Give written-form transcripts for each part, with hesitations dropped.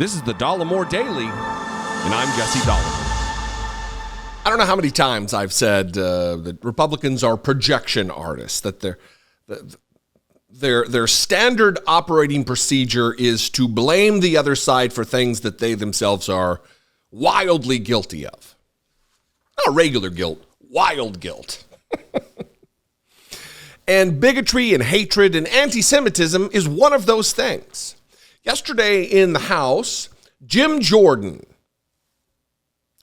This is the Dollemore Daily, and I'm Jesse Dollemore. I don't know how many times I've said that Republicans are projection artists, that their standard operating procedure is to blame the other side for things that they themselves are wildly guilty of. Not regular guilt, wild guilt. And bigotry and hatred and anti-Semitism is one of those things. Yesterday in the House, Jim Jordan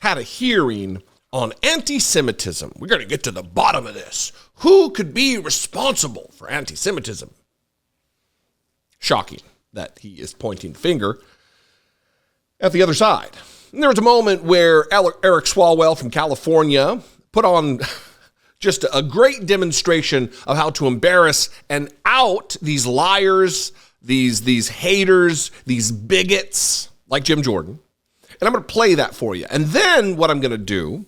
had a hearing on anti-Semitism. We're going to get to the bottom of this. Who could be responsible for anti-Semitism? Shocking that he is pointing the finger at the other side. And there was a moment where Eric Swalwell from California put on just a great demonstration of how to embarrass and out these liars, these haters, these bigots like Jim Jordan. And I'm going to play that for you. And then what I'm going to do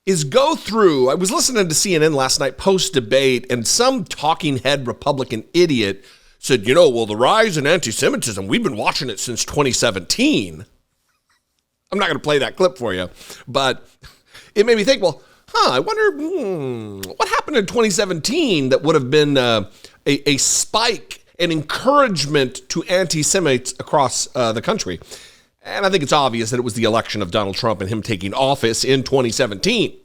is go through, I was listening to CNN last night post-debate, and some talking head Republican idiot said, the rise in anti-Semitism, we've been watching it since 2017. I'm not going to play that clip for you, but it made me think, I wonder what happened in 2017 that would have been a spike and encouragement to anti-Semites across the country. And I think it's obvious that it was the election of Donald Trump and him taking office in 2017.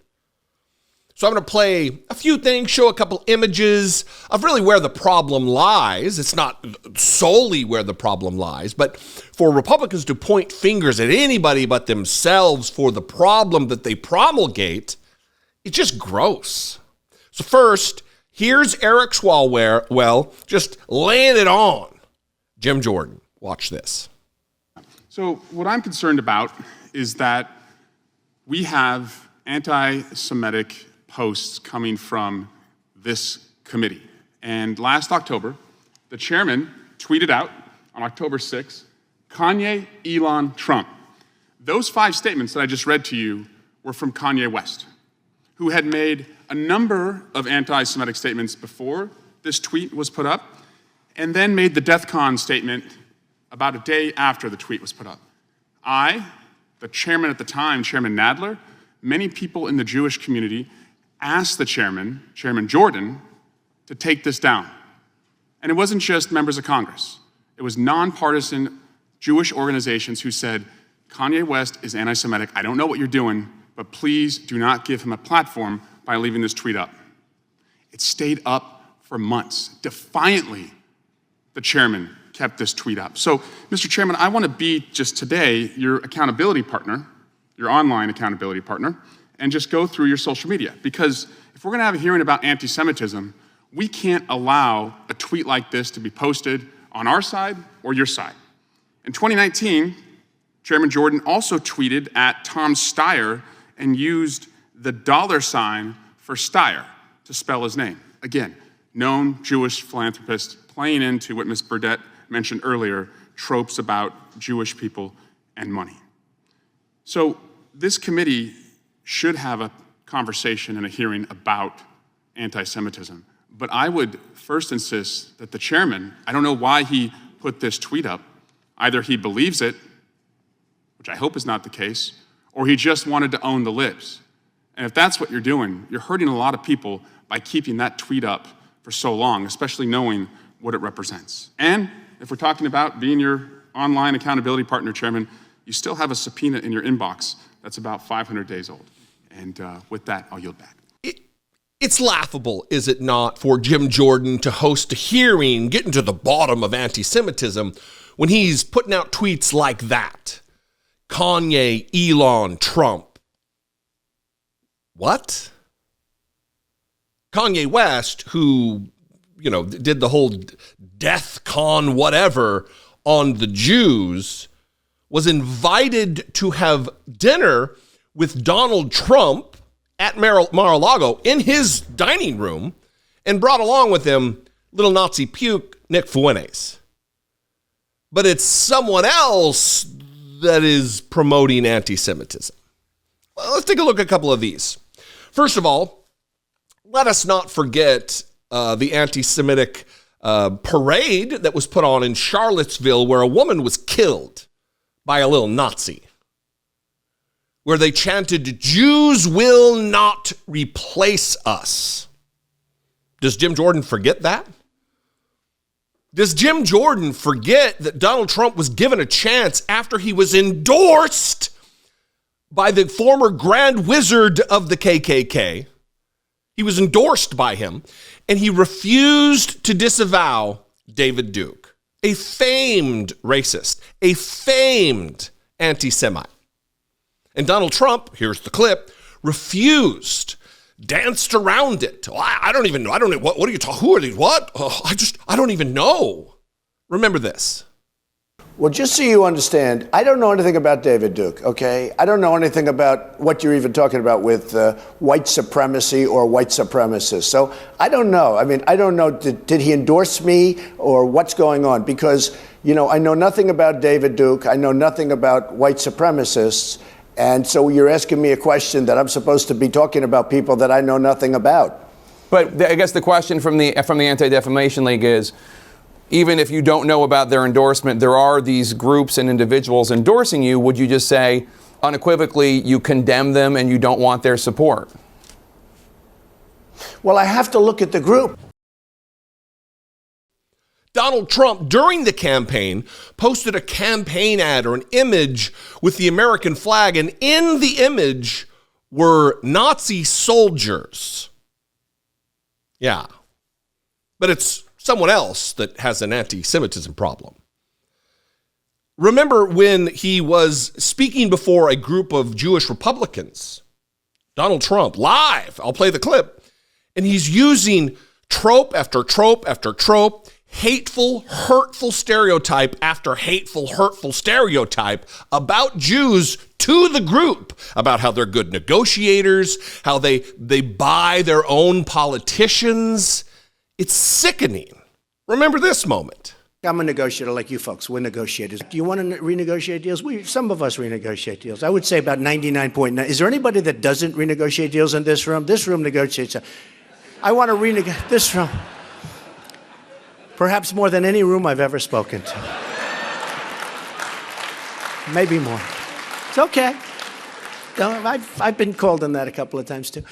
So I'm going to play a few things, show a couple images of really where the problem lies. It's not solely where the problem lies, but for Republicans to point fingers at anybody but themselves for the problem that they promulgate, it's just gross. So first, here's Eric Swalwell just laying it on Jim Jordan. Watch this. So what I'm concerned about is that we have anti-Semitic posts coming from this committee. And last October, the chairman tweeted out on October 6th, Kanye, Elon, Trump. Those 5 statements that I just read to you were from Kanye West, who had made a number of anti-Semitic statements before this tweet was put up, and then made the DEFCON statement about a day after the tweet was put up. I, the chairman at the time, Chairman Nadler, many people in the Jewish community asked the chairman, Chairman Jordan, to take this down. And it wasn't just members of Congress. It was nonpartisan Jewish organizations who said, Kanye West is anti-Semitic. I don't know what you're doing, but please do not give him a platform by leaving this tweet up. It stayed up for months. Defiantly, the chairman kept this tweet up. So, Mr. Chairman, I want to be just today your accountability partner, your online accountability partner, and just go through your social media. Because if we're going to have a hearing about anti-Semitism, we can't allow a tweet like this to be posted on our side or your side. In 2019, Chairman Jordan also tweeted at Tom Steyer and used the $ for Steyer to spell his name. Again, known Jewish philanthropist playing into what Ms. Burdett mentioned earlier, tropes about Jewish people and money. So this committee should have a conversation and a hearing about anti-Semitism. But I would first insist that the chairman, I don't know why he put this tweet up. Either he believes it, which I hope is not the case, or he just wanted to own the libs. And if that's what you're doing, you're hurting a lot of people by keeping that tweet up for so long, especially knowing what it represents. And if we're talking about being your online accountability partner, Chairman, you still have a subpoena in your inbox that's about 500 days old. And with that, I'll yield back. It's laughable, is it not, for Jim Jordan to host a hearing, getting to the bottom of anti-Semitism, when he's putting out tweets like that. Kanye, Elon, Trump. What? Kanye West, who, did the whole death con whatever on the Jews, was invited to have dinner with Donald Trump at Mar-a-Lago in his dining room and brought along with him little Nazi puke Nick Fuentes. But it's someone else that is promoting anti-Semitism. Well, let's take a look at a couple of these. First of all, let us not forget the anti-Semitic parade that was put on in Charlottesville where a woman was killed by a little Nazi, where they chanted, "Jews will not replace us." Does Jim Jordan forget that? Does Jim Jordan forget that Donald Trump was given a chance after he was endorsed by the former Grand Wizard of the KKK? He was endorsed by him, and he refused to disavow David Duke, a famed racist, a famed anti-Semite. And Donald Trump, here's the clip, refused, danced around it. Oh, I don't even know. I don't know. What are you talking? Who are these? What? Oh, I don't even know. Remember this. Well, just so you understand, I don't know anything about David Duke, okay? I don't know anything about what you're even talking about with white supremacy or white supremacists. So I don't know. I mean, I don't know, did he endorse me or what's going on? Because, you know, I know nothing about David Duke. I know nothing about white supremacists. And so you're asking me a question that I'm supposed to be talking about people that I know nothing about. But I guess the question from the Anti-Defamation League is, even if you don't know about their endorsement, there are these groups and individuals endorsing you. Would you just say unequivocally you condemn them and you don't want their support? Well, I have to look at the group. Donald Trump, during the campaign, posted a campaign ad or an image with the American flag, and in the image were Nazi soldiers. Yeah. But it's someone else that has an anti-Semitism problem. Remember when he was speaking before a group of Jewish Republicans, Donald Trump, live, I'll play the clip, and he's using trope after trope after trope, hateful, hurtful stereotype after hateful, hurtful stereotype about Jews to the group, about how they're good negotiators, how they buy their own politicians. It's sickening. Remember this moment. I'm a negotiator like you folks. We're negotiators. Do you want to renegotiate deals? Some of us renegotiate deals. I would say about 99.9. Is there anybody that doesn't renegotiate deals in this room? This room negotiates. I want to renegotiate this room. Perhaps more than any room I've ever spoken to. Maybe more. It's okay. I've been called on that a couple of times too.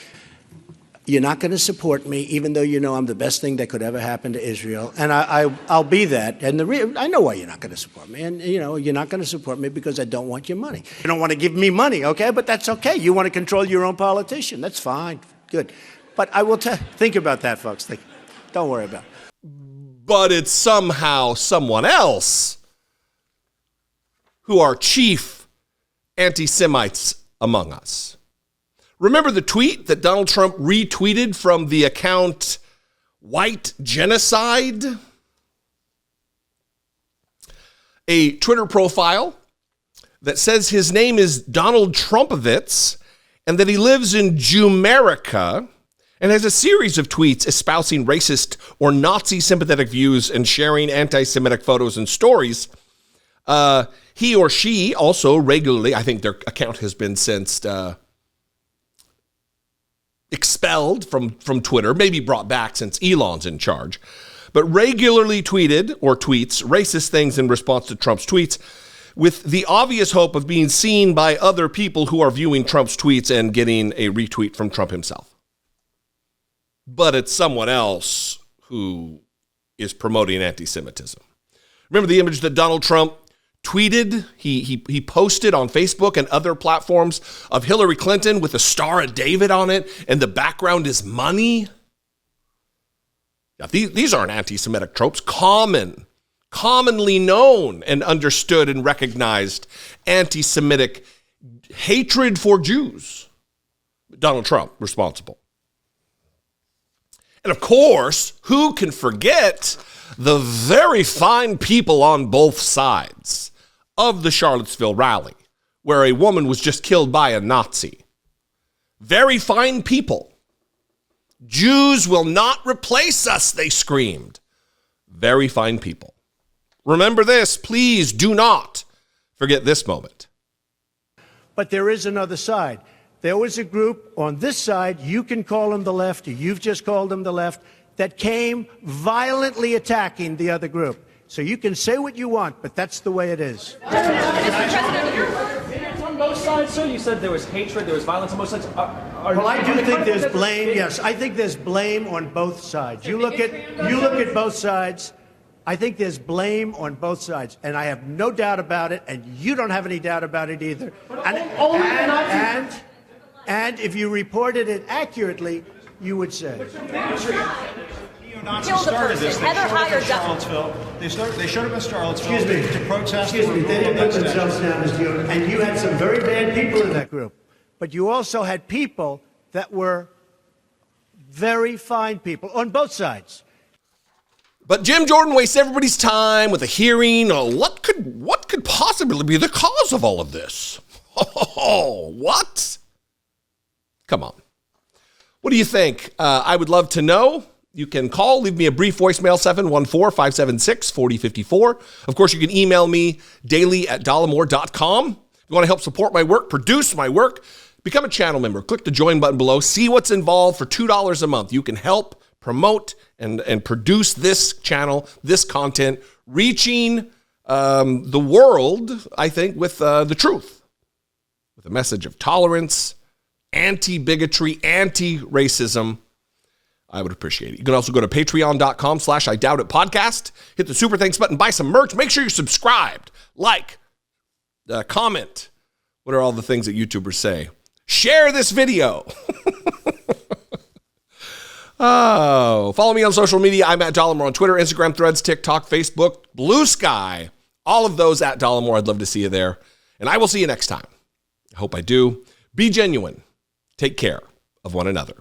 You're not going to support me, even though you know I'm the best thing that could ever happen to Israel, and I'll be that. And I know why you're not going to support me, and you know you're not going to support me because I don't want your money. You don't want to give me money, okay? But that's okay. You want to control your own politician. That's fine. Good. But I will think about that, folks. Don't worry about it. But it's somehow someone else who are chief anti-Semites among us. Remember the tweet that Donald Trump retweeted from the account White Genocide? A Twitter profile that says his name is Donald Trumpovitz and that he lives in Jewmerica, and has a series of tweets espousing racist or Nazi-sympathetic views and sharing anti-Semitic photos and stories. He or she also regularly, I think their account has been since expelled from Twitter, maybe brought back since Elon's in charge, but regularly tweeted or tweets racist things in response to Trump's tweets, with the obvious hope of being seen by other people who are viewing Trump's tweets and getting a retweet from Trump himself. But it's someone else who is promoting anti-Semitism. Remember the image that Donald Trump tweeted? He posted on Facebook and other platforms of Hillary Clinton with a Star of David on it, and the background is money. Now, these aren't anti-Semitic tropes. Commonly known and understood and recognized anti-Semitic hatred for Jews. Donald Trump responsible. And of course, who can forget the very fine people on both sides of the Charlottesville rally, where a woman was just killed by a Nazi. Very fine people. Jews will not replace us, they screamed. Very fine people. Remember this, please do not forget this moment. But there is another side. There was a group on this side, you can call them the left, or you've just called them the left, that came violently attacking the other group. So you can say what you want, but that's the way it is. It's on both sides, sir. You said there was hatred, there was violence on both sides. Well, I do think there's blame. Yes, I think there's blame on both sides. You look at both sides. I think there's blame on both sides, and I have no doubt about it, and you don't have any doubt about it either. And if you reported it accurately, you would say. Neo-Nazis started this. They showed up in Charlottesville to protest. Excuse me. They didn't put themselves down as neo, and you had some very bad people in that group. But you also had people that were very fine people on both sides. But Jim Jordan wastes everybody's time with a hearing. What could possibly be the cause of all of this? Oh, what? Come on. What do you think? I would love to know. You can call, leave me a brief voicemail, 714-576-4054. Of course, you can email me daily@dollemore.com. If you want to help support my work, produce my work, become a channel member. Click the join button below. See what's involved for $2 a month. You can help promote and produce this channel, this content, reaching the world, I think, with the truth, with a message of tolerance, anti-bigotry, anti-racism. I would appreciate it. You can also go to patreon.com/IDoubtItPodcast. Hit the super thanks button, buy some merch. Make sure you're subscribed, like, comment. What are all the things that YouTubers say? Share this video. Oh, follow me on social media. I'm at Dollemore on Twitter, Instagram, Threads, TikTok, Facebook, Blue Sky. All of those at Dollemore. I'd love to see you there. And I will see you next time. I hope I do. Be genuine. Take care of one another.